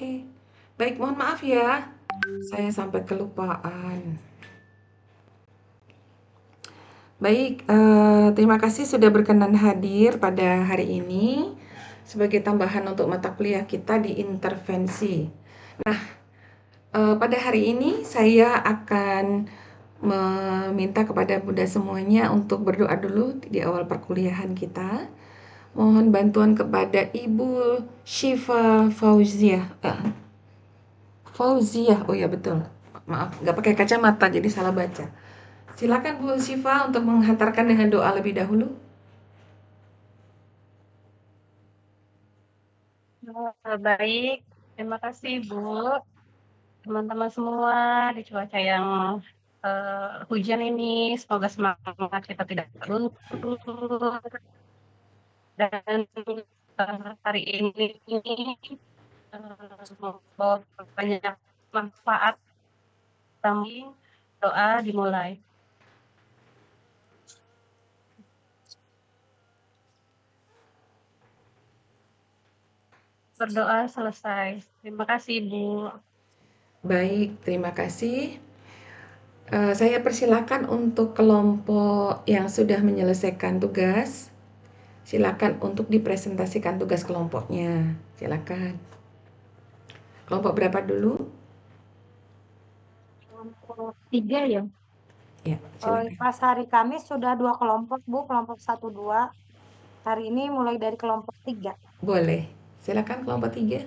Oke. Baik, mohon maaf ya. Saya sampai kelupaan. Baik, terima kasih sudah berkenan hadir pada hari ini sebagai tambahan untuk mata kuliah kita di intervensi. Nah, pada hari ini saya akan meminta kepada Bunda semuanya untuk berdoa dulu di awal perkuliahan kita. Mohon bantuan kepada Ibu Syifa Fauziah. Fauziah, oh ya betul. Maaf, nggak pakai kacamata jadi salah baca. Silakan Bu Syifa untuk menghantarkan dengan doa lebih dahulu. Baik, terima kasih Bu. Teman-teman semua di cuaca yang hujan ini, semoga semangat kita tidak runtuh dan hari ini membawa banyak manfaat. Kami doa dimulai. Berdoa selesai. Terima kasih Bu. Baik, terima kasih. Saya persilakan untuk kelompok yang sudah menyelesaikan tugas. Silakan untuk dipresentasikan tugas kelompoknya. Silakan. Kelompok berapa dulu? Kelompok 3 ya. Ya, silakan. Pas hari Kamis sudah 2 kelompok, Bu, kelompok 1, 2. Hari ini mulai dari kelompok 3. Boleh. Silakan kelompok 3.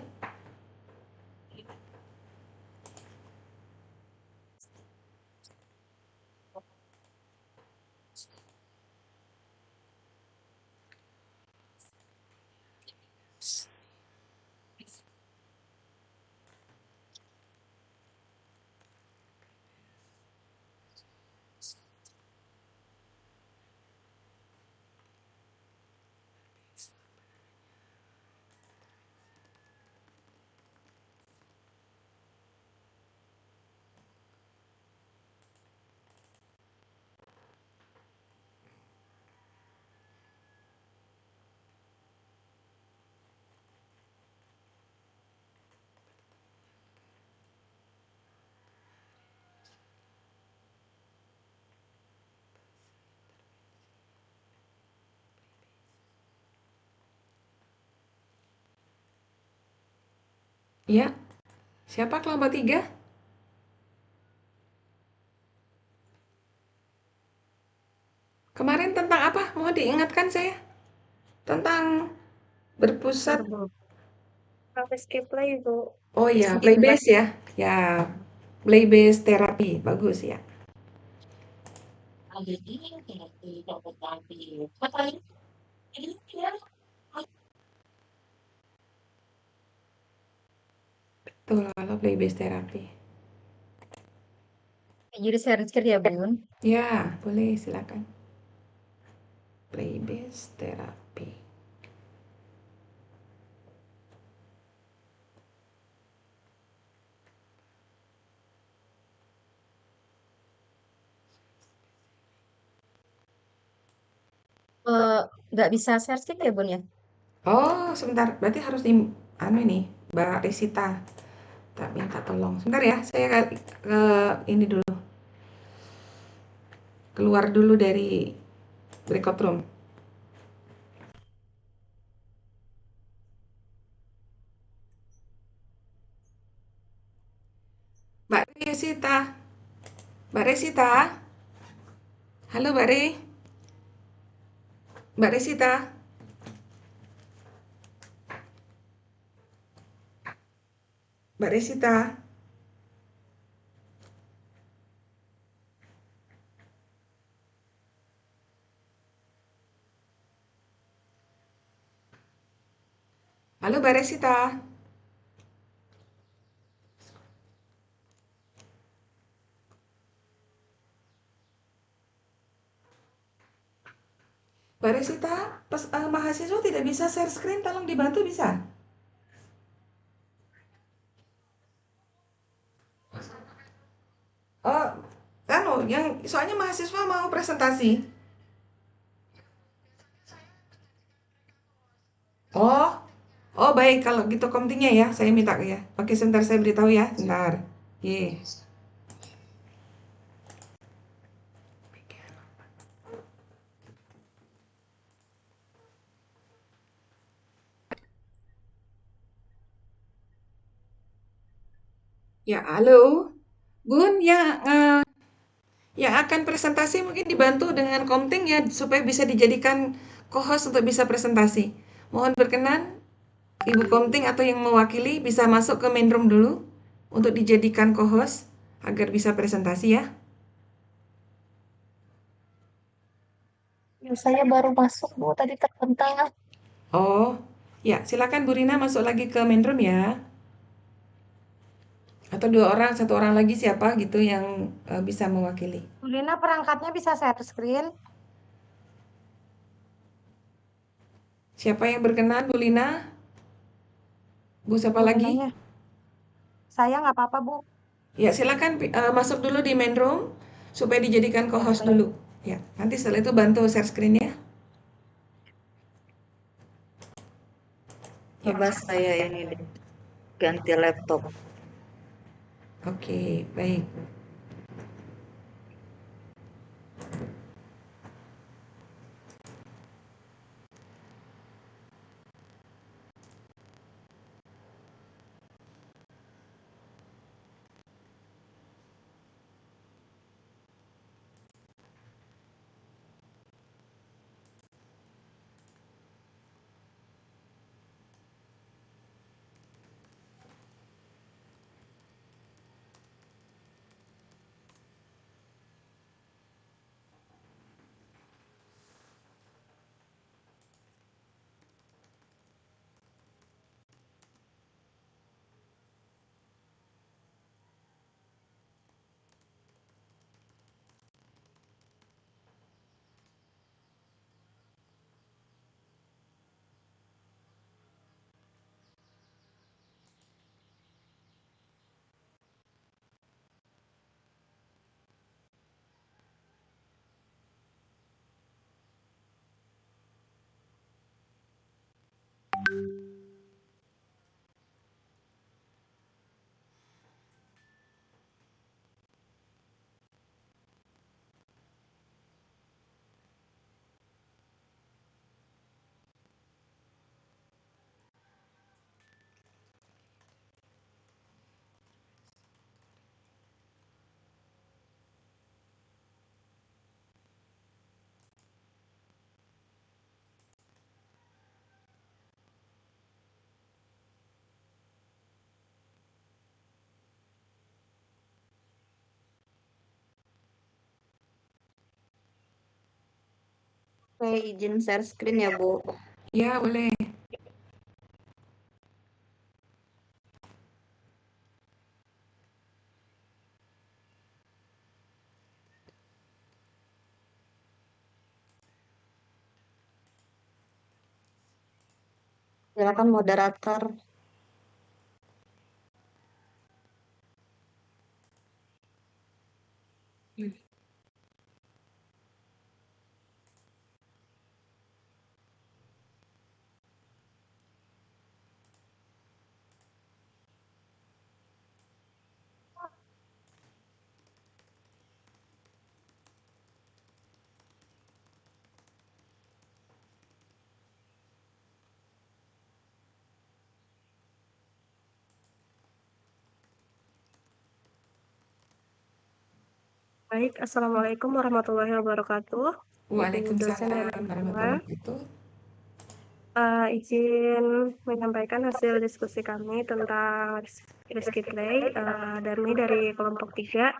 Ya, siapa kelompok 3? Kemarin tentang apa? Mau diingatkan saya? Tentang berpusat. Skip play Bu. Oh ya, play base ya. Ya, play base terapi. Bagus ya. Betul, kalau play base terapi. Jadi share screen ya, Bun. Ya, boleh silakan. Play base terapi. Nggak bisa share screen ya, Bun ya? Oh, sebentar. Berarti harus di anu ini, Mbak Risita. Tak minta tolong. Sebentar ya, saya ke ini dulu. Keluar dulu dari breakout room. Mbak Risita. Mbak Risita. Halo, Mbak Ri. Mbak Risita. Mbak Risita. Halo, Mbak Risita. Mbak Risita, mahasiswa tidak bisa share screen, tolong dibantu bisa? Oh, kan yang soalnya mahasiswa mau presentasi. Oh, oh baik, kalau gitu komtingnya ya, saya minta ya. Oke, sebentar saya beritahu ya, sebentar. Ye. Ya, halo. Bun, yang akan presentasi mungkin dibantu dengan komting ya, supaya bisa dijadikan co-host untuk bisa presentasi. Mohon berkenan, Ibu komting atau yang mewakili bisa masuk ke main room dulu untuk dijadikan co-host agar bisa presentasi ya. Saya baru masuk, Bu, tadi terpental. Oh, ya silakan Bu Rina masuk lagi ke main room ya. Atau dua orang, satu orang lagi siapa gitu yang bisa mewakili. Bu Lina perangkatnya bisa share screen. Siapa yang berkenan, Bu Lina? Bu siapa Bu lagi? Linanya. Saya nggak apa-apa, Bu. Ya silakan masuk dulu di main room supaya dijadikan co-host dulu. Ya, nanti setelah itu bantu share screen ya. Coba saya ini deh, ganti laptop. Oke, baik. Saya izin share screen ya, Bu. Ya, boleh. Silakan moderator. Baik, Assalamualaikum warahmatullahi wabarakatuh. Ibu dosen dan Waalaikumsalam semua. warahmatullahi wabarakatuh. Izin menyampaikan hasil diskusi kami tentang Rizky Play, dari kelompok 3.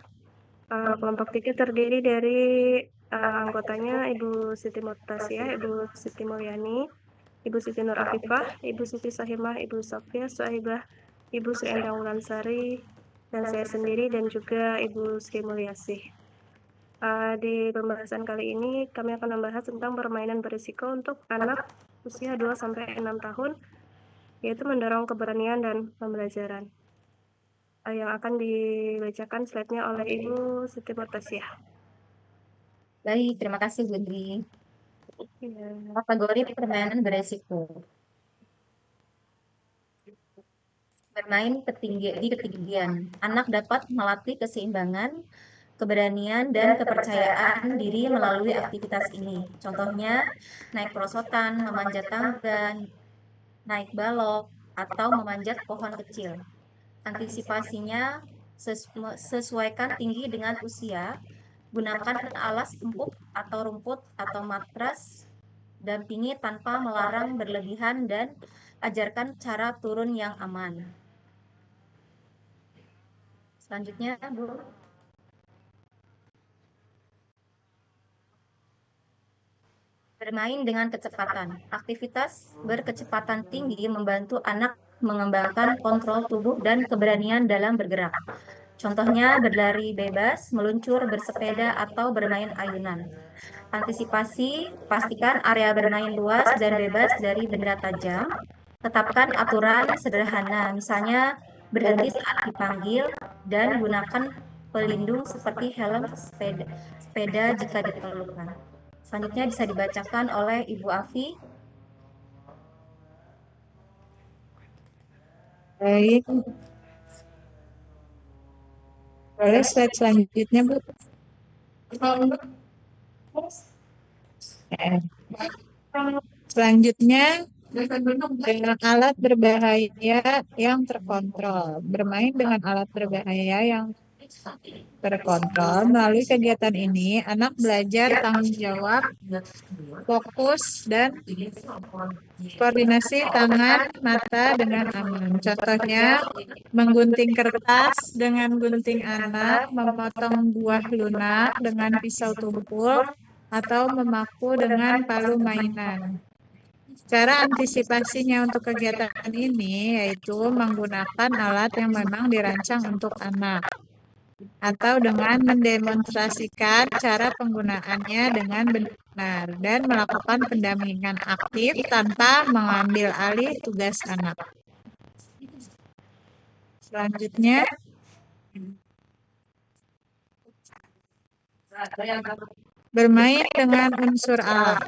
Kelompok 3 terdiri dari anggotanya Ibu Siti Murtasia, Ibu Siti Mulyani, Ibu Siti Nur Afifah, Ibu Siti Sahimah, Ibu Sofia Suhaibah, Ibu Sri Endang Wulansari, dan saya sendiri dan juga Ibu Sri Mulyasih. Di pembahasan kali ini kami akan membahas tentang permainan berisiko untuk anak usia 2-6 tahun, yaitu mendorong keberanian dan pembelajaran. Yang akan dibacakan slide-nya oleh Ibu Siti Murtasia. Baik, terima kasih, Bu Dri. Ya. Kategori permainan beresiko. bermain di ketinggian. Anak dapat melatih keseimbangan, keberanian, dan kepercayaan diri melalui aktivitas ini. Contohnya, naik perosotan, memanjat tangga, naik balok, atau memanjat pohon kecil. Antisipasinya sesuaikan tinggi dengan usia, gunakan alas empuk atau rumput atau matras, dampingi tanpa melarang berlebihan, dan ajarkan cara turun yang aman. Selanjutnya, Bu. Bermain dengan kecepatan. Aktivitas berkecepatan tinggi membantu anak mengembangkan kontrol tubuh dan keberanian dalam bergerak. Contohnya berlari bebas, meluncur, bersepeda, atau bermain ayunan. Antisipasi, pastikan area bermain luas dan bebas dari benda tajam. Tetapkan aturan sederhana, misalnya berhenti saat dipanggil dan gunakan pelindung seperti helm sepeda jika diperlukan. Selanjutnya bisa dibacakan oleh Ibu Afi. Baik. Boleh slide selanjutnya, Bu? Selanjutnya, dengan alat berbahaya yang terkontrol. Bermain dengan alat berbahaya yang terkontrol. Melalui kegiatan ini, anak belajar tanggung jawab, fokus, dan koordinasi tangan, mata dengan aman. Contohnya, menggunting kertas dengan gunting anak, memotong buah lunak dengan pisau tumpul, atau memaku dengan palu mainan. Cara antisipasinya untuk kegiatan ini yaitu menggunakan alat yang memang dirancang untuk anak, atau dengan mendemonstrasikan cara penggunaannya dengan benar dan melakukan pendampingan aktif tanpa mengambil alih tugas anak. Selanjutnya, bermain dengan unsur alam.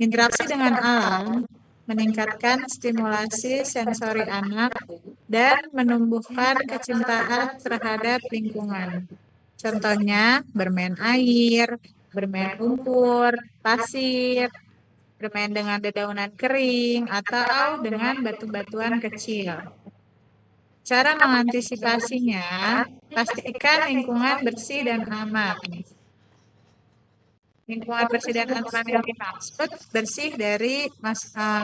Interaksi dengan alam meningkatkan stimulasi sensori anak dan menumbuhkan kecintaan terhadap lingkungan. Contohnya, bermain air, bermain lumpur, pasir, bermain dengan dedaunan kering, atau dengan batu-batuan kecil. Cara mengantisipasinya, pastikan lingkungan bersih dan aman. Lingkungan bersih dan aman yang dimaksud bersih dari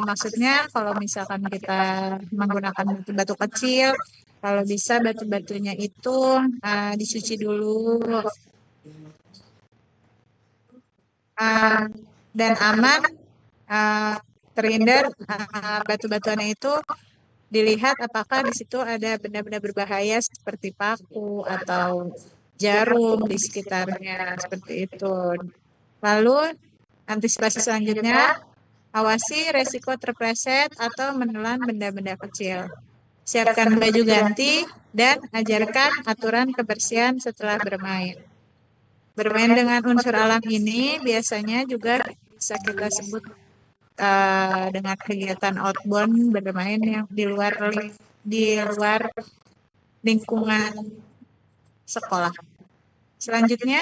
maksudnya kalau misalkan kita menggunakan batu-batu kecil, kalau bisa batu-batunya itu dicuci dulu, dan aman, terhindar batu-batuannya itu dilihat apakah di situ ada benda-benda berbahaya seperti paku atau jarum di sekitarnya, seperti itu. Lalu antisipasi selanjutnya, awasi resiko terpleset atau menelan benda-benda kecil. Siapkan baju ganti dan ajarkan aturan kebersihan setelah bermain. Bermain dengan unsur alam ini biasanya juga bisa kita sebut dengan kegiatan outbound, bermain yang di luar lingkungan sekolah. Selanjutnya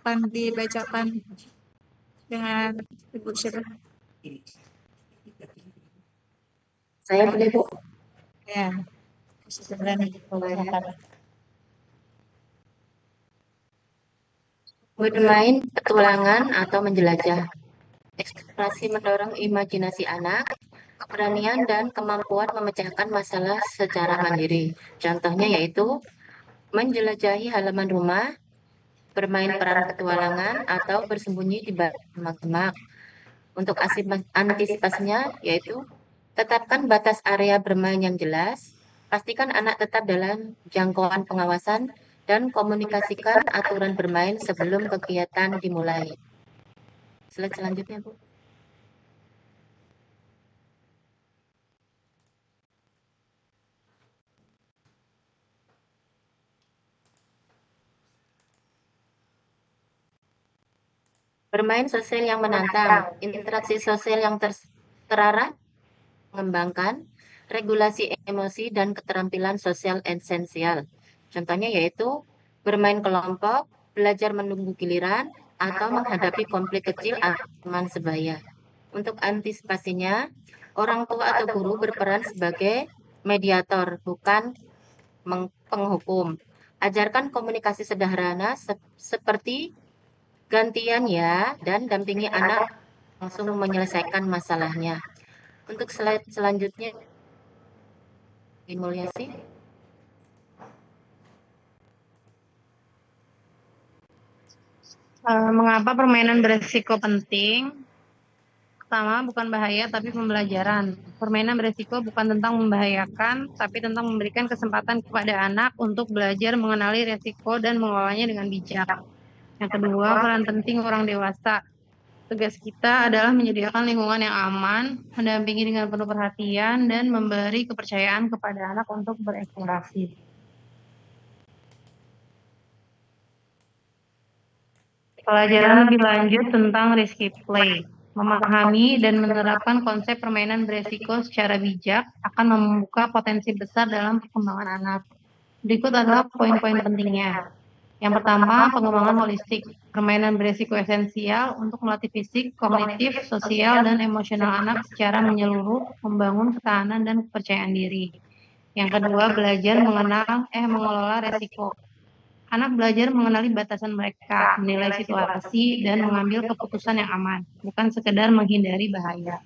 akan dibacakan dengan Ibu siapa? Saya boleh, Bu. Ya, silakan. Bermain petualangan atau menjelajah. Eksplorasi mendorong imajinasi anak, keberanian, dan kemampuan memecahkan masalah secara mandiri. Contohnya yaitu menjelajahi halaman rumah, bermain peran petualangan, atau bersembunyi di balik semak-semak. Untuk antisipasinya yaitu tetapkan batas area bermain yang jelas, pastikan anak tetap dalam jangkauan pengawasan, dan komunikasikan aturan bermain sebelum kegiatan dimulai. Slide selanjutnya, Bu. Bermain sosial yang menantang, interaksi sosial yang terarah, mengembangkan, regulasi emosi, dan keterampilan sosial esensial. Contohnya yaitu bermain kelompok, belajar menunggu giliran, atau menghadapi konflik kecil aman sebaya. Untuk antisipasinya, orang tua atau guru berperan sebagai mediator, bukan penghukum. Ajarkan komunikasi sederhana seperti gantian ya, dan dampingi anak langsung menyelesaikan masalahnya. Untuk slide selanjutnya, Mulyasi. Mengapa permainan beresiko penting? Pertama, bukan bahaya tapi pembelajaran. Permainan beresiko bukan tentang membahayakan, tapi tentang memberikan kesempatan kepada anak untuk belajar mengenali resiko dan mengelolanya dengan bijak. Yang kedua, peran penting orang dewasa. Tugas kita adalah menyediakan lingkungan yang aman, mendampingi dengan penuh perhatian, dan memberi kepercayaan kepada anak untuk bereksplorasi. Pelajaran lebih lanjut tentang risky play. Memahami dan menerapkan konsep permainan beresiko secara bijak akan membuka potensi besar dalam perkembangan anak. Berikut adalah poin-poin pentingnya. Yang pertama, pengembangan holistik. Permainan beresiko esensial untuk melatih fisik, kognitif, sosial, dan emosional anak secara menyeluruh, membangun ketahanan dan kepercayaan diri. Yang kedua, belajar mengelola resiko. Anak belajar mengenali batasan mereka, menilai situasi, dan mengambil keputusan yang aman, bukan sekedar menghindari bahaya.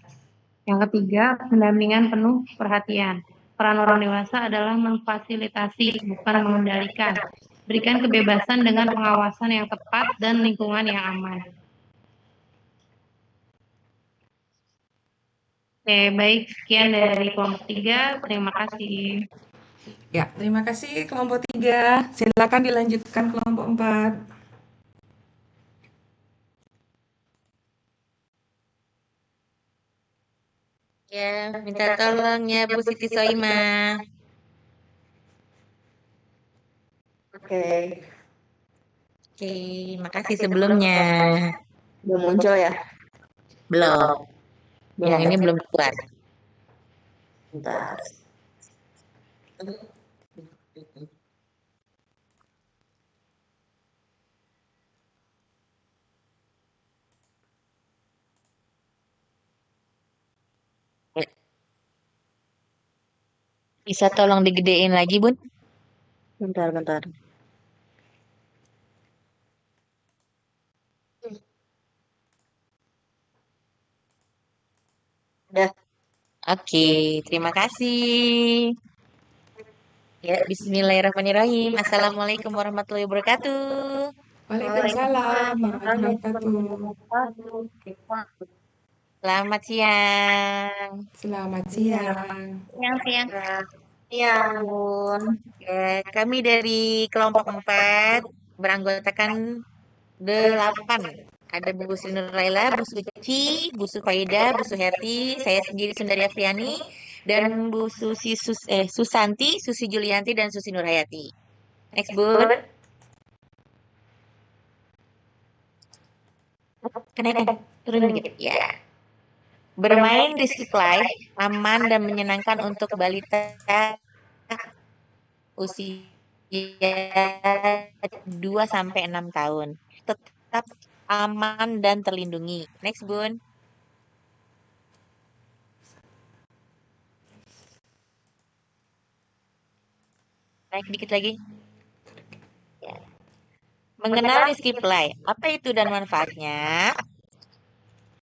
Yang ketiga, pendampingan penuh perhatian. Peran orang dewasa adalah memfasilitasi, bukan mengendalikan. Berikan kebebasan dengan pengawasan yang tepat dan lingkungan yang aman. Oke, baik. Sekian dari kelompok 3. Terima kasih. Ya, terima kasih kelompok 3. Silakan dilanjutkan kelompok 4. Ya, minta tolong ya Bu Siti Soimah. Oke, Oke, makasih sebelumnya. belum muncul ya? Belum. Belum. Yang ini belum keluar. Bentar. Bisa tolong digedein lagi, Bun? Bentar. Udah. Oke, terima kasih. Ya, bismillahirrahmanirrahim. Assalamualaikum warahmatullahi wabarakatuh. Waalaikumsalam warahmatullahi wabarakatuh. Selamat siang. Selamat siang. Siang. Ya, Bun. Ya, kami dari kelompok 4 beranggotakan 8. Ada Bu Sri Nurlaila, Bu Suci, Bu Sufaida, Bu Suherti, saya sendiri Sundari Afriani, dan Bu Susanti, Susi Julianti, dan Susi Nurhayati. Next, Bun. Kenaikan, turun dikit. Ya. Bermain risky play, aman dan menyenangkan untuk balita usia 2-6 tahun. Tetap aman dan terlindungi. Next, Bun. Naik dikit lagi. Ya. Mengenal risky play. Apa itu dan manfaatnya?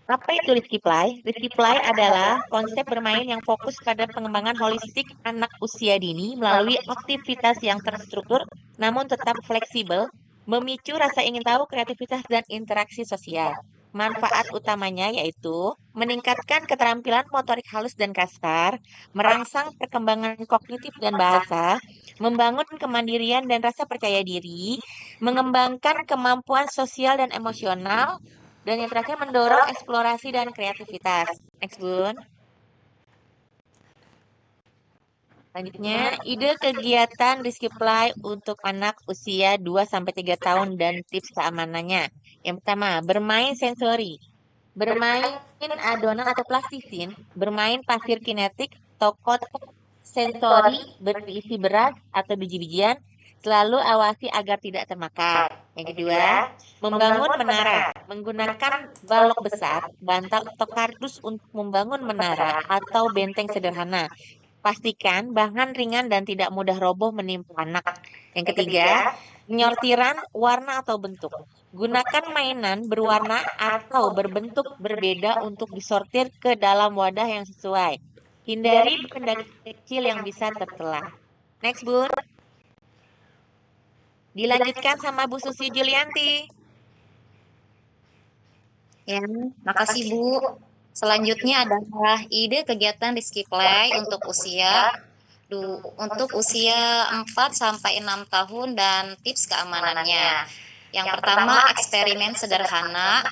Apa itu risky play? Risky play adalah konsep bermain yang fokus pada pengembangan holistik anak usia dini melalui aktivitas yang terstruktur namun tetap fleksibel, memicu rasa ingin tahu, kreativitas, dan interaksi sosial. Manfaat utamanya yaitu meningkatkan keterampilan motorik halus dan kasar, merangsang perkembangan kognitif dan bahasa, membangun kemandirian dan rasa percaya diri, mengembangkan kemampuan sosial dan emosional, dan yang terakhir mendorong eksplorasi dan kreativitas. Next, Bun. Selanjutnya, ide kegiatan risky play untuk anak usia 2-3 tahun dan tips keamanannya. Yang pertama, bermain sensori. Bermain adonan atau plastisin, bermain pasir kinetik, Toko sensori berisi beras atau biji-bijian, selalu awasi agar tidak termakan. Yang kedua, membangun menara. Menggunakan balok besar, bantal atau kardus untuk membangun menara atau benteng sederhana. Pastikan bahan ringan dan tidak mudah roboh menimpa anak. Yang ketiga, penyortiran warna atau bentuk. Gunakan mainan berwarna atau berbentuk berbeda untuk disortir ke dalam wadah yang sesuai. Hindari benda kecil yang bisa tertelan. Next, Bun. Dilanjutkan sama Bu Susi Julianti. Ya, makasih Bu. Selanjutnya adalah ide kegiatan Rizky Play untuk usia 4 sampai 6 tahun dan tips keamanannya. Yang pertama, eksperimen sederhana.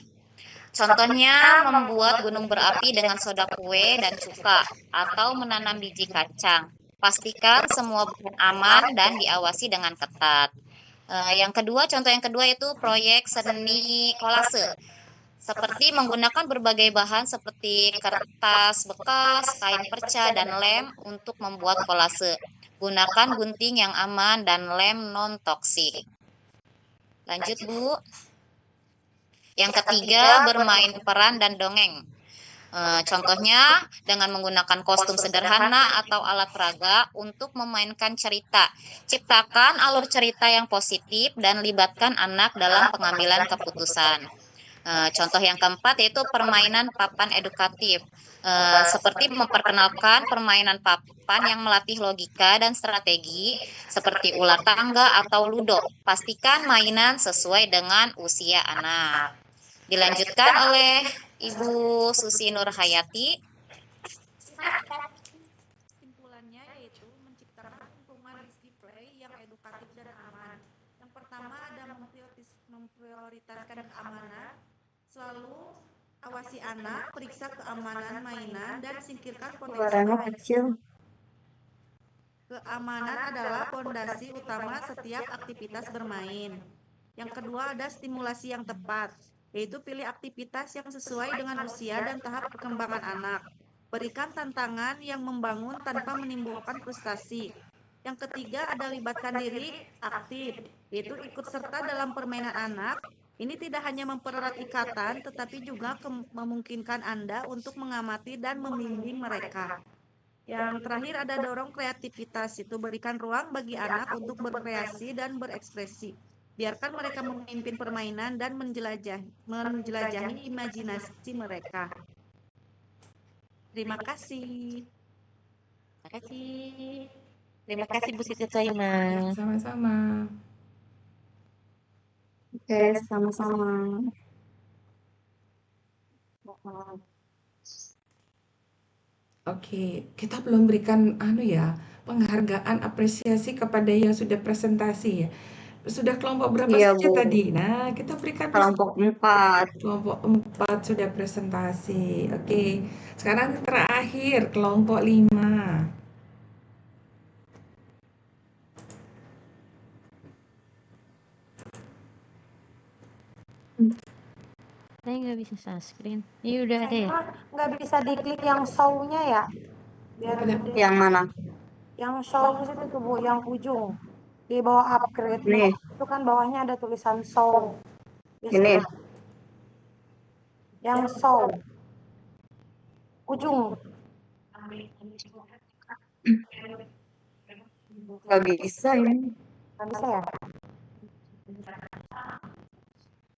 Contohnya membuat gunung berapi dengan soda kue dan cuka atau menanam biji kacang. Pastikan semua bahan aman dan diawasi dengan ketat. Contoh yang kedua itu proyek seni kolase. Seperti menggunakan berbagai bahan seperti kertas bekas, kain perca, dan lem untuk membuat kolase. Gunakan gunting yang aman dan lem non-toksik. Lanjut, Bu. Yang ketiga, bermain peran dan dongeng. Contohnya dengan menggunakan kostum sederhana atau alat peraga untuk memainkan cerita. Ciptakan alur cerita yang positif dan libatkan anak dalam pengambilan keputusan. Contoh yang keempat yaitu permainan papan edukatif. Seperti memperkenalkan permainan papan yang melatih logika dan strategi seperti ular tangga atau ludo. Pastikan mainan sesuai dengan usia anak. Dilanjutkan oleh Ibu Susi Nurhayati. Kesimpulannya yaitu menciptakan lingkungan Rizky Play yang edukatif dan aman. Yang pertama ada memprioritaskan keamanan, selalu awasi anak, periksa keamanan mainan, dan singkirkan potensi Suaranya bahaya. kecil. Keamanan adalah fondasi utama setiap aktivitas bermain. Yang kedua ada stimulasi yang tepat, yaitu pilih aktivitas yang sesuai dengan usia dan tahap perkembangan anak. Berikan tantangan yang membangun tanpa menimbulkan frustasi. Yang ketiga ada libatkan diri aktif, yaitu ikut serta dalam permainan anak. Ini tidak hanya mempererat ikatan, tetapi juga memungkinkan Anda untuk mengamati dan membimbing mereka. Yang terakhir ada dorong kreativitas, itu berikan ruang bagi anak untuk berkreasi dan berekspresi. Biarkan mereka memimpin permainan dan menjelajahi imajinasi mereka. Terima kasih. Terima kasih Bu Siti Soima. Sama-sama. Oke, sama-sama. Oke, kita belum berikan penghargaan apresiasi kepada yang sudah presentasi ya. Sudah kelompok berapa Iya, saja Bu. tadi? Nah, kita berikan Kelompok 4. kelompok 4 sudah presentasi. Oke. Sekarang terakhir kelompok 5. Saya nggak bisa sunscreen. Ini udah ada ya? Nggak bisa diklik yang show-nya ya? Biar gede. Yang mana? Yang show itu tuh Bu, yang ujung. Di bawah upgrade. Nih. Itu kan bawahnya ada tulisan show. Ini. Yang show. Ujung. Nggak bisa ini. Nggak bisa ya?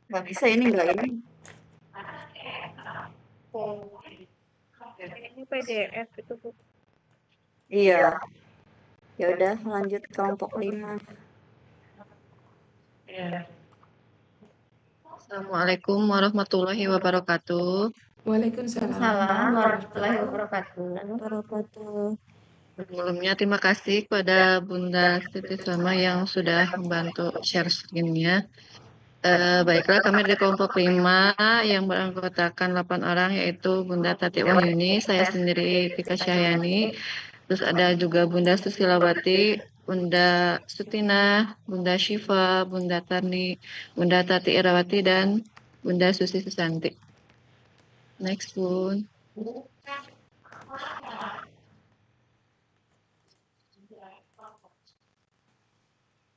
Nggak bisa ini, nggak ini. Ini PDF itu Bu. Iya. Ya udah, lanjut kelompok 5. Assalamualaikum warahmatullahi wabarakatuh. Waalaikumsalam. Salam warahmatullahi wabarakatuh. Sebelumnya terima kasih kepada Bunda Siti Soima yang sudah membantu share screen-nya. Baiklah, kami dari kelompok 5 yang beranggotakan 8 orang, yaitu Bunda Tati Wahyuni, saya sendiri Tika Syahyani, terus ada juga Bunda Susilawati, Bunda Sutina, Bunda Syifa, Bunda Tarni, Bunda Tati Irawati, dan Bunda Susi Susanti. Next, Bun.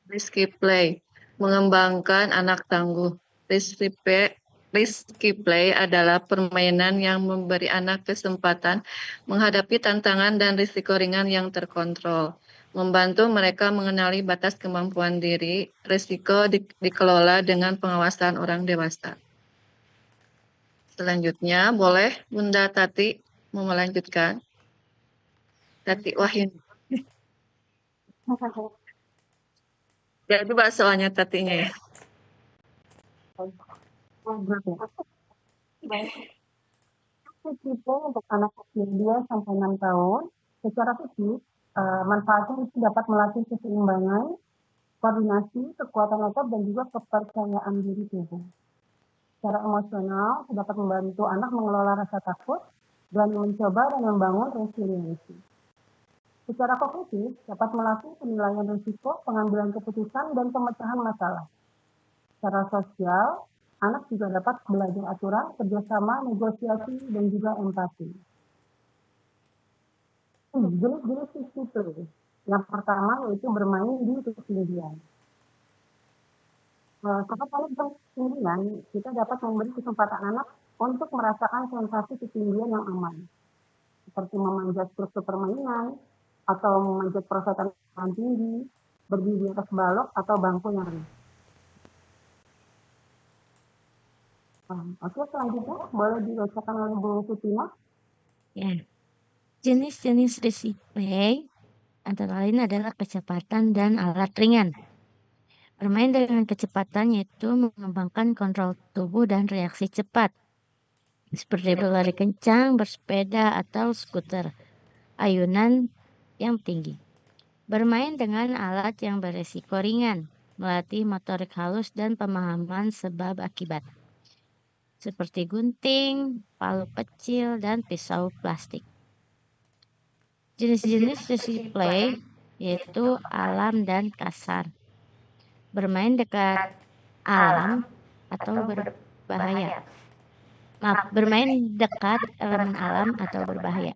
Risky play, mengembangkan anak tangguh. Risky play adalah permainan yang memberi anak kesempatan menghadapi tantangan dan risiko ringan yang terkontrol. Membantu mereka mengenali batas kemampuan diri, risiko dikelola dengan pengawasan orang dewasa. Selanjutnya, boleh Bunda Tati mau melanjutkan? Tati Wahyu. Jadi bahas soalnya Tatinya ya. Risiko untuk anak usia 2 sampai 6 tahun, secara fisik, manfaatnya itu dapat melatih keseimbangan, koordinasi, kekuatan otot, dan juga kepercayaan diri tubuh. Secara emosional, dapat membantu anak mengelola rasa takut dan mencoba dan membangun resiliensi. Secara kognitif, dapat melatih penilaian risiko, pengambilan keputusan, dan pemecahan masalah. Secara sosial, anak juga dapat belajar aturan, kerjasama, negosiasi, dan juga empati. Jenis-jenis risky play. Yang pertama yaitu bermain di ketinggian. Saat anak berketinggian, kita dapat memberi kesempatan anak untuk merasakan sensasi ketinggian yang aman, seperti memanjat struktur permainan, atau memanjat perosotan yang tinggi, berdiri di atas balok atau bangku yang rendah. Oke, selanjutnya boleh dibacakan oleh Bu Sutina. Ya. Jenis-jenis risky play antara lain adalah kecepatan dan alat ringan. Bermain dengan kecepatan yaitu mengembangkan kontrol tubuh dan reaksi cepat, seperti berlari kencang, bersepeda, atau skuter ayunan yang tinggi. Bermain dengan alat yang beresiko ringan, melatih motorik halus dan pemahaman sebab akibat, seperti gunting, palu kecil, dan pisau plastik. Jenis-jenis risky play yaitu alam dan kasar. Bermain dekat alam atau berbahaya. Bermain dekat elemen alam atau berbahaya.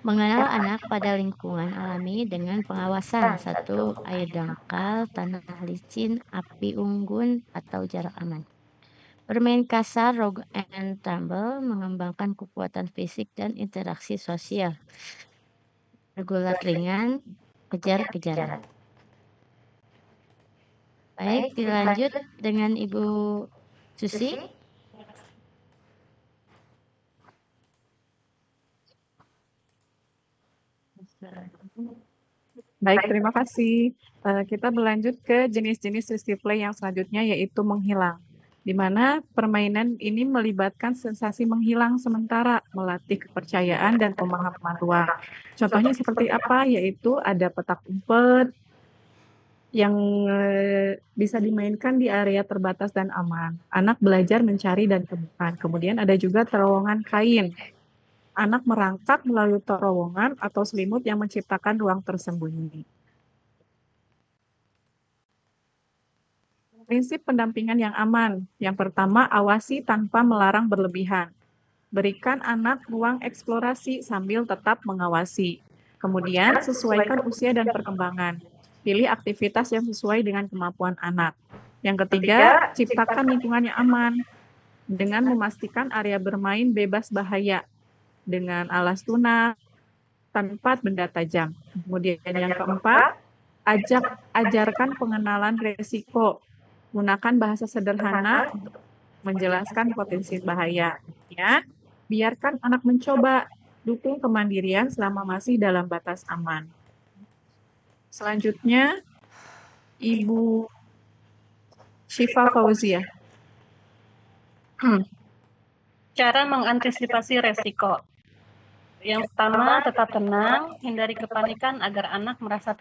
Mengenal anak pada lingkungan alami dengan pengawasan, satu air dangkal, tanah licin, api unggun, atau jarak aman. Bermain kasar, rogue and tumble, mengembangkan kekuatan fisik dan interaksi sosial. Bergulat ringan, kejar-kejaran. Baik, dilanjut dengan Ibu Susi. Baik, terima kasih. Kita berlanjut ke jenis-jenis risky play yang selanjutnya yaitu menghilang. Di mana permainan ini melibatkan sensasi menghilang sementara, melatih kepercayaan dan pemahaman ruang. Contohnya seperti apa? Yaitu ada petak umpet yang bisa dimainkan di area terbatas dan aman. Anak belajar mencari dan temukan. Kemudian ada juga terowongan kain. Anak merangkak melalui terowongan atau selimut yang menciptakan ruang tersembunyi. Prinsip pendampingan yang aman. Yang pertama, awasi tanpa melarang berlebihan. Berikan anak ruang eksplorasi sambil tetap mengawasi. Kemudian, sesuaikan usia dan perkembangan. Pilih aktivitas yang sesuai dengan kemampuan anak. Yang ketiga, ciptakan lingkungan yang aman dengan memastikan area bermain bebas bahaya dengan alas tunak, tanpa benda tajam. Kemudian yang keempat, ajarkan pengenalan resiko. Gunakan bahasa sederhana untuk menjelaskan potensi bahaya. Ya, biarkan anak mencoba, dukung kemandirian selama masih dalam batas aman. Selanjutnya, Ibu Syifa Fauzia. Cara mengantisipasi resiko. Yang pertama, tetap tenang, hindari kepanikan agar anak merasa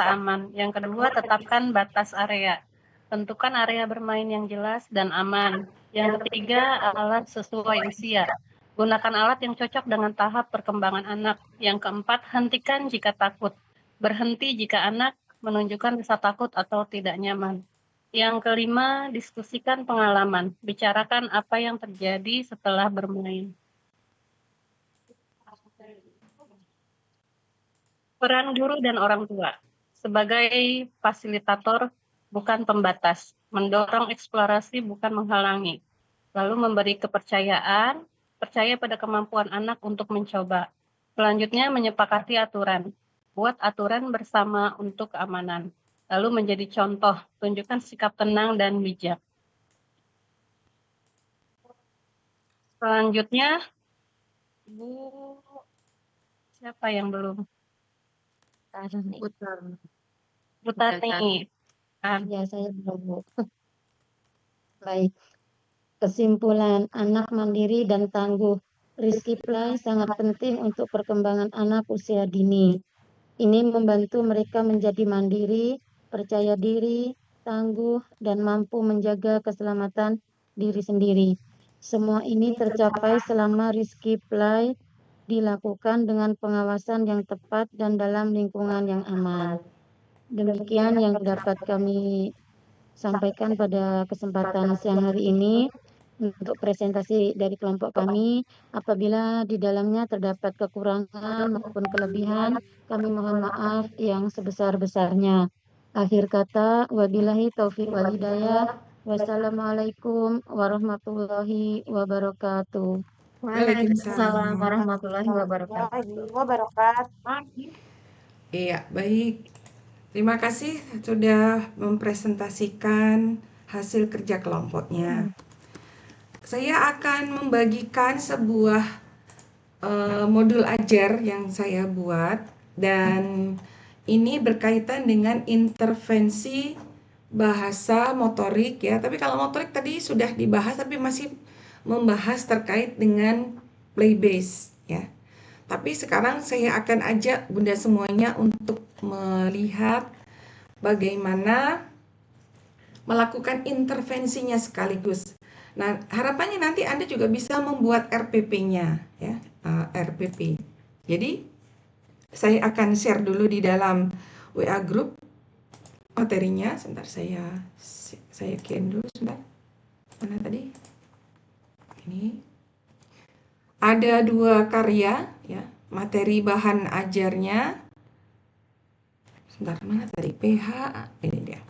aman. Yang kedua, tetapkan batas area. Tentukan area bermain yang jelas dan aman. Yang ketiga, alat sesuai usia. Gunakan alat yang cocok dengan tahap perkembangan anak. Yang keempat, hentikan jika takut. Berhenti jika anak menunjukkan rasa takut atau tidak nyaman. Yang kelima, diskusikan pengalaman. Bicarakan apa yang terjadi setelah bermain. Peran guru dan orang tua. sebagai fasilitator bukan pembatas, mendorong eksplorasi bukan menghalangi, lalu memberi kepercayaan, percaya pada kemampuan anak untuk mencoba. Selanjutnya menyepakati aturan, buat aturan bersama untuk keamanan, lalu menjadi contoh, tunjukkan sikap tenang dan bijak. Selanjutnya, siapa yang belum? Butani. Ya, saya belum, Bu. Baik. Kesimpulan, anak mandiri dan tangguh. Rizky Play sangat penting untuk perkembangan anak usia dini. Ini membantu mereka menjadi mandiri, percaya diri, tangguh, dan mampu menjaga keselamatan diri sendiri. Semua ini tercapai selama Rizky Play dilakukan dengan pengawasan yang tepat dan dalam lingkungan yang aman. Demikian yang dapat kami sampaikan pada kesempatan siang hari ini untuk presentasi dari kelompok kami. Apabila di dalamnya terdapat kekurangan maupun kelebihan, kami mohon maaf yang sebesar-besarnya. Akhir kata, wabillahi taufiq wal hidayah. Wassalamualaikum warahmatullahi wabarakatuh. Waalaikumsalam warahmatullahi wabarakatuh. Iya, baik. Terima kasih sudah mempresentasikan hasil kerja kelompoknya. Saya akan membagikan sebuah modul ajar yang saya buat, dan ini berkaitan dengan intervensi bahasa motorik ya. Tapi kalau motorik tadi sudah dibahas, tapi masih membahas terkait dengan play base ya. Tapi sekarang saya akan ajak Bunda semuanya untuk melihat bagaimana melakukan intervensinya sekaligus. Nah, harapannya nanti Anda juga bisa membuat RPP-nya ya, RPP. Jadi, saya akan share dulu di dalam WA group materinya. Sebentar, saya kirim dulu sebentar. Mana tadi? Ini. Ada 2 karya ya, materi bahan ajarnya. Sebentar, mana tadi? PH, ini dia.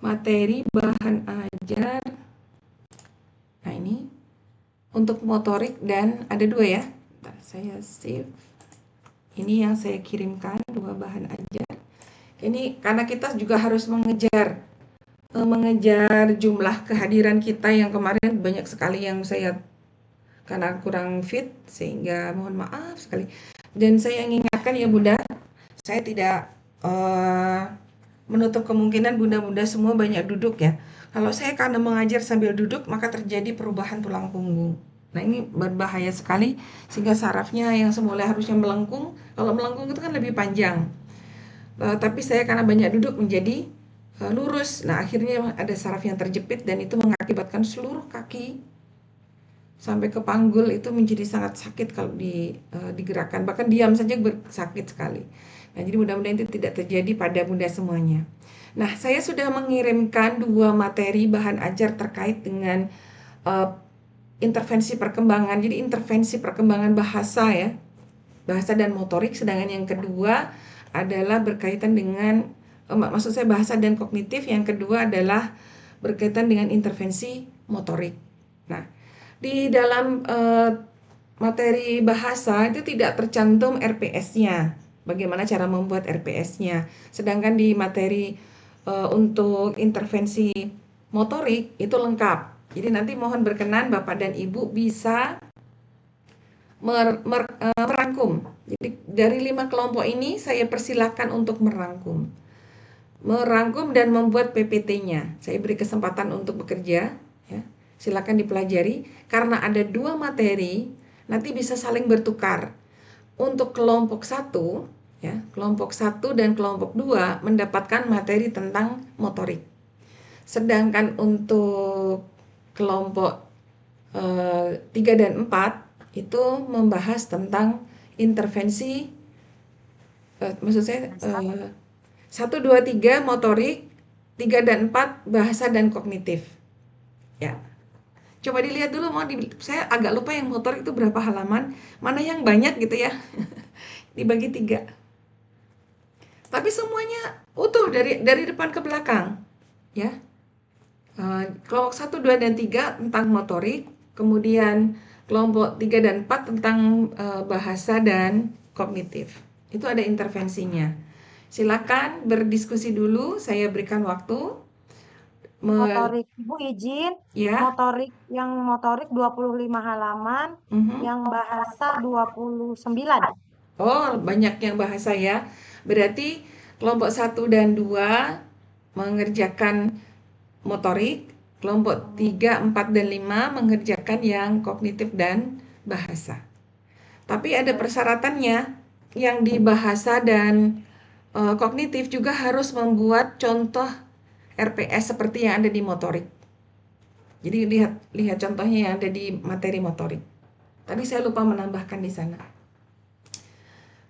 Materi bahan ajar. Nah, ini untuk motorik dan ada 2 ya. Bentar, saya save. Ini yang saya kirimkan, 2 bahan ajar. Ini karena kita juga harus mengejar jumlah kehadiran kita yang kemarin banyak sekali yang saya karena kurang fit, sehingga mohon maaf sekali. Dan saya ingatkan ya Bunda, saya tidak menutup kemungkinan bunda-bunda semua banyak duduk ya. Kalau saya karena mengajar sambil duduk, maka terjadi perubahan tulang punggung. Nah, ini berbahaya sekali, sehingga sarafnya yang semula harusnya melengkung, kalau melengkung itu kan lebih panjang. Tapi saya karena banyak duduk menjadi lurus. Nah, akhirnya ada saraf yang terjepit dan itu mengakibatkan seluruh kaki sampai ke panggul itu menjadi sangat sakit kalau digerakkan, bahkan diam saja sakit sekali. Nah, jadi mudah-mudahan itu tidak terjadi pada bunda semuanya. Nah, saya sudah mengirimkan 2 materi bahan ajar terkait dengan intervensi perkembangan. Jadi intervensi perkembangan bahasa ya, bahasa dan motorik. Sedangkan yang kedua adalah berkaitan dengan maksud saya bahasa dan kognitif. Yang kedua adalah berkaitan dengan intervensi motorik. Nah, di dalam materi bahasa itu tidak tercantum RPS-nya, bagaimana cara membuat RPS-nya. Sedangkan di materi untuk intervensi motorik itu lengkap. Jadi nanti mohon berkenan Bapak dan Ibu bisa merangkum. Jadi dari 5 kelompok ini saya persilahkan untuk merangkum dan membuat PPT-nya. Saya beri kesempatan untuk bekerja ya. Silakan dipelajari, karena ada 2 materi, nanti bisa saling bertukar. Untuk kelompok 1, ya, kelompok 1 dan kelompok 2 mendapatkan materi tentang motorik. Sedangkan untuk kelompok 3 dan 4 itu membahas tentang intervensi, maksud saya 1, 2, 3 motorik, 3 dan 4 bahasa dan kognitif. Ya. Coba dilihat dulu, saya agak lupa yang motor itu berapa halaman, mana yang banyak gitu ya. Dibagi 3. tapi semuanya utuh dari depan ke belakang, ya. Kelompok 1, 2, dan 3 tentang motorik, kemudian kelompok 3 dan 4 tentang bahasa dan kognitif. Itu ada intervensinya. Silakan berdiskusi dulu, saya berikan waktu. Motorik, Ibu izin, Ya. yang motorik 25 halaman, yang bahasa 29. Oh, banyak yang bahasa ya. Berarti kelompok 1 dan 2 mengerjakan motorik, kelompok 3, 4, dan 5 mengerjakan yang kognitif dan bahasa. Tapi ada persyaratannya, yang di bahasa dan kognitif juga harus membuat contoh RPS seperti yang ada di motorik. Jadi lihat contohnya yang ada di materi motorik. Tadi saya lupa menambahkan di sana.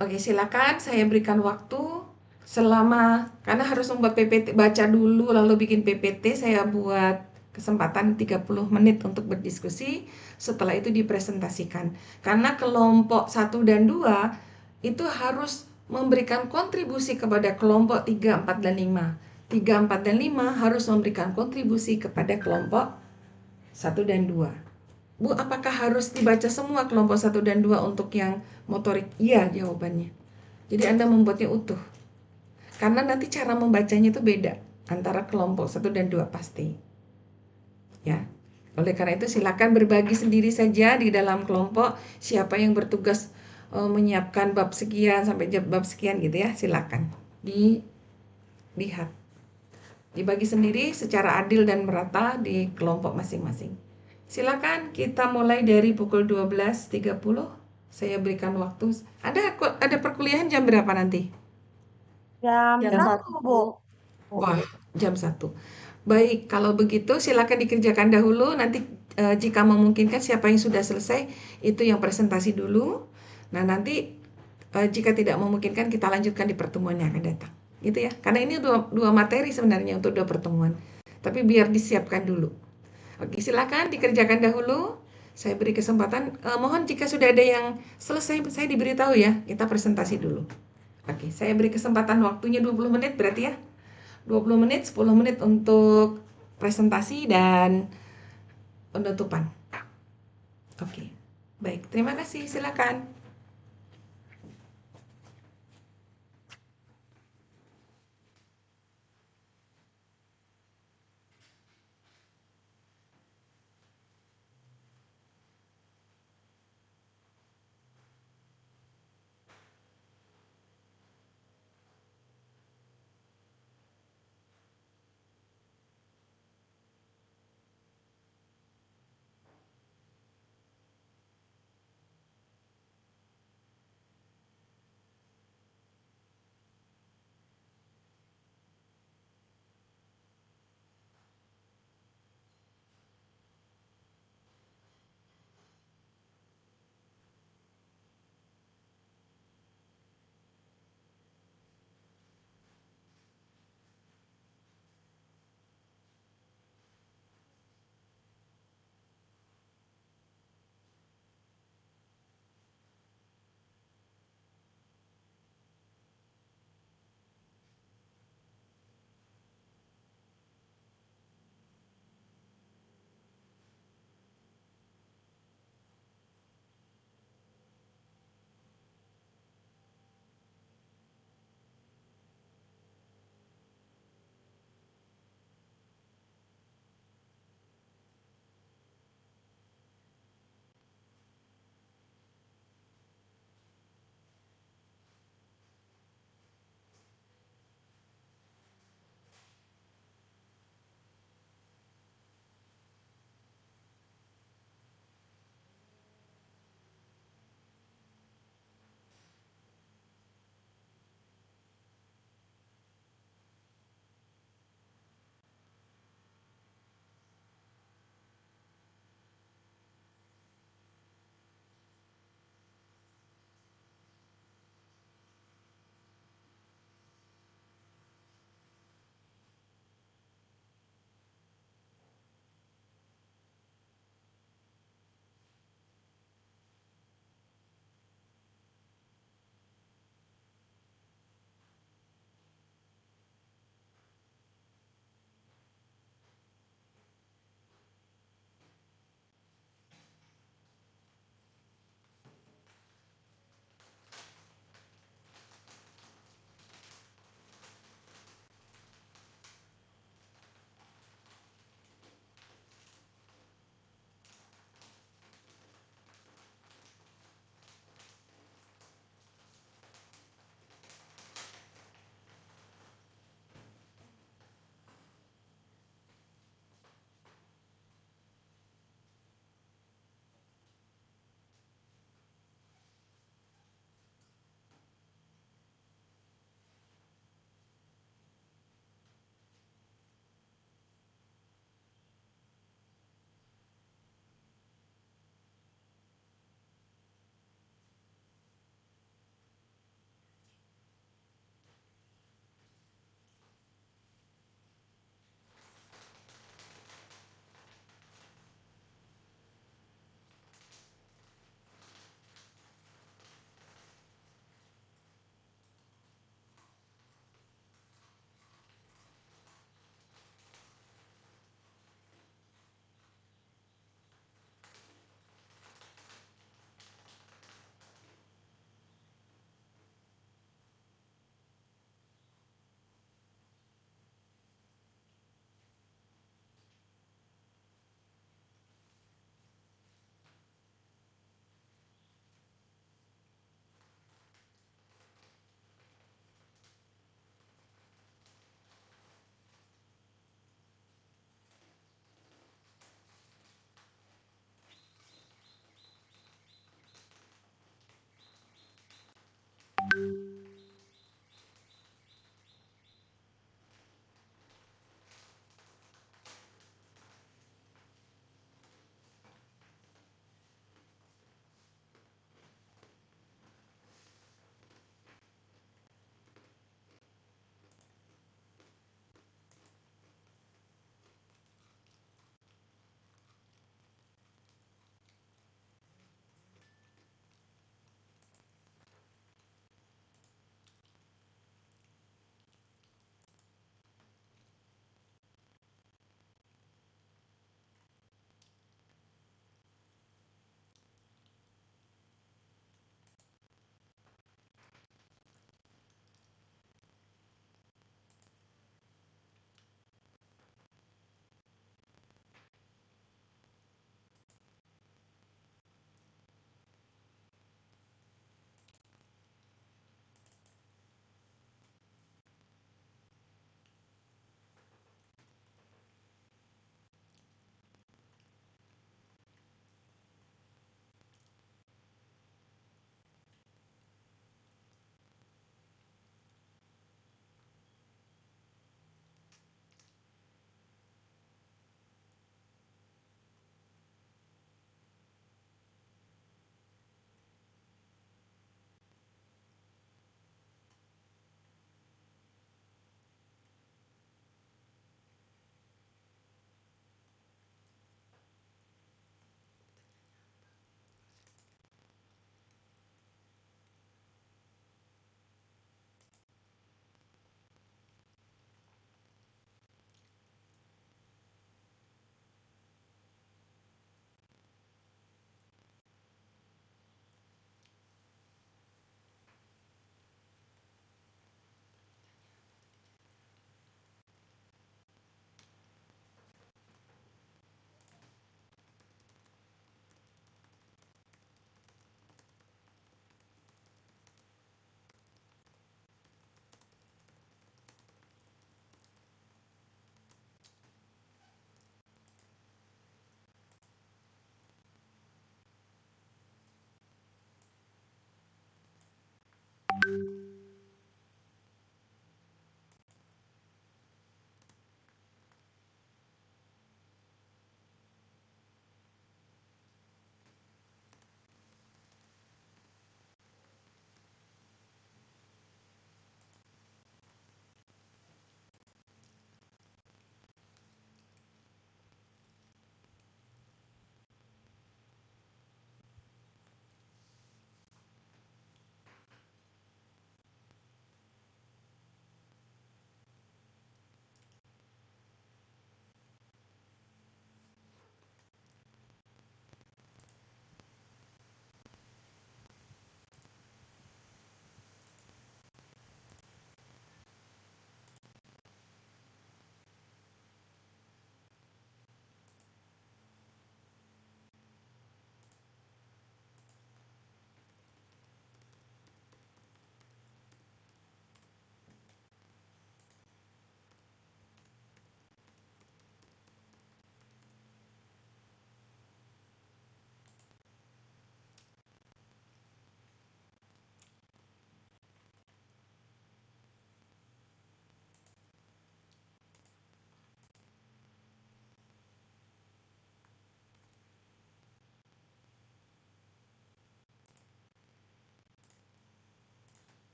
Oke, silakan saya berikan waktu karena harus membuat PPT, baca dulu lalu bikin PPT, saya buat kesempatan 30 menit untuk berdiskusi, setelah itu dipresentasikan. Karena kelompok 1 dan 2 itu harus memberikan kontribusi kepada kelompok 3, 4, dan 5. 3, 4, dan 5 harus memberikan kontribusi kepada kelompok 1 dan 2. Bu, apakah harus dibaca semua kelompok 1 dan 2 untuk yang motorik? Iya jawabannya. Jadi Anda membuatnya utuh. Karena nanti cara membacanya itu beda antara kelompok 1 dan 2 pasti. Ya. Oleh karena itu silakan berbagi sendiri saja di dalam kelompok, siapa yang bertugas menyiapkan bab sekian sampai bab sekian gitu ya, silakan. Dilihat. Dibagi sendiri secara adil dan merata di kelompok masing-masing. Silakan kita mulai dari pukul 12.30. Saya berikan waktu. Ada perkuliahan jam berapa nanti? Jam Jam 1, Bu. Wah, jam 1. Baik, kalau begitu silakan dikerjakan dahulu. Nanti jika memungkinkan siapa yang sudah selesai itu yang presentasi dulu. Nah, nanti jika tidak memungkinkan kita lanjutkan di pertemuan yang akan datang. Gitu ya. Karena ini dua materi sebenarnya untuk 2 pertemuan. Tapi biar disiapkan dulu. Oke, silakan dikerjakan dahulu. Saya beri kesempatan. Mohon jika sudah ada yang selesai, saya diberitahu ya. Kita presentasi dulu. Oke, saya beri kesempatan waktunya 20 menit berarti ya. 20 menit, 10 menit untuk presentasi dan penutupan. Oke, baik. Terima kasih. Silakan.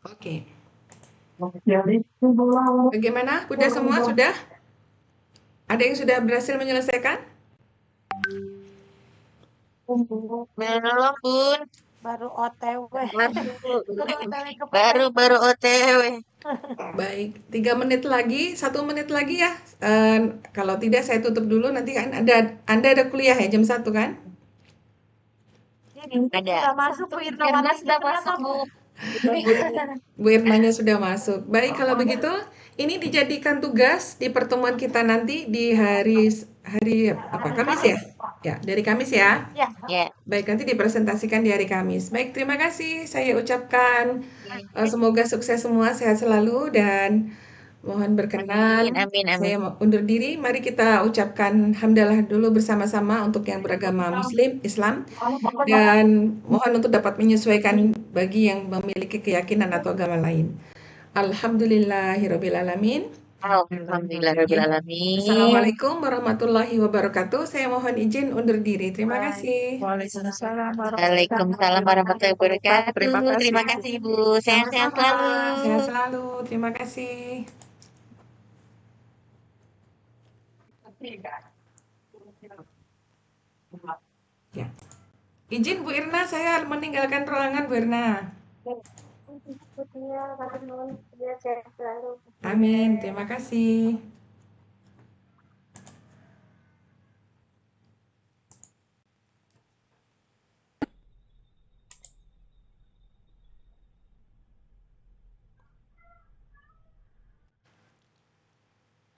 Oke. Bagaimana? Sudah semua? Sudah? Ada yang sudah berhasil menyelesaikan? Belum, Bun. Baru OTW. Baru OTW. Baik, 3 menit lagi, 1 menit lagi ya. Kalau tidak saya tutup dulu, nanti kan Anda ada kuliah ya jam 1 kan? Ada. Sudah masuk Bu Irna Irna sudah masuk, Bu. Bu Irnanya sudah masuk. Baik, kalau begitu ini dijadikan tugas di pertemuan kita nanti di hari apa? Kamis ya? Ya, dari Kamis ya. Ya. Baik, nanti dipresentasikan di hari Kamis. Baik, terima kasih. Saya ucapkan semoga sukses semua, sehat selalu dan mohon berkenan. Amin. Saya undur diri. Mari kita ucapkan hamdalah dulu bersama-sama untuk yang beragama Muslim, Islam, dan mohon untuk dapat menyesuaikan bagi yang memiliki keyakinan atau agama lain. Alhamdulillahirrabbilalamin. Alhamdulillahirrahmanirrahim. Assalamualaikum warahmatullahi wabarakatuh. Saya mohon izin undur diri. Terima kasih. Waalaikumsalam Waalaikumsalam warahmatullahi wabarakatuh. Terima kasih, Bu. Sehat-sehat selalu. Sehat selalu. Terima kasih. Ya. Izin Bu Irna, saya meninggalkan ruangan Bu Irna. Amin, terima kasih.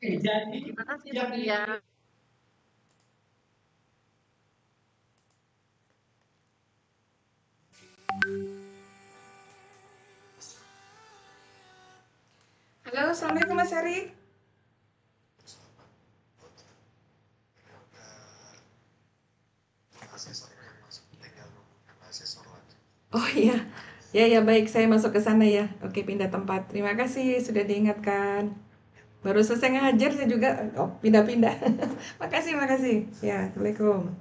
Terima kasih, Bu Dia. Halo, Assalamualaikum Mas Heri. Oh iya, ya baik, saya masuk ke sana ya. Oke, pindah tempat. Terima kasih sudah diingatkan. Baru selesai ngajar saya juga pindah-pindah. Makasih. Ya, Assalamualaikum.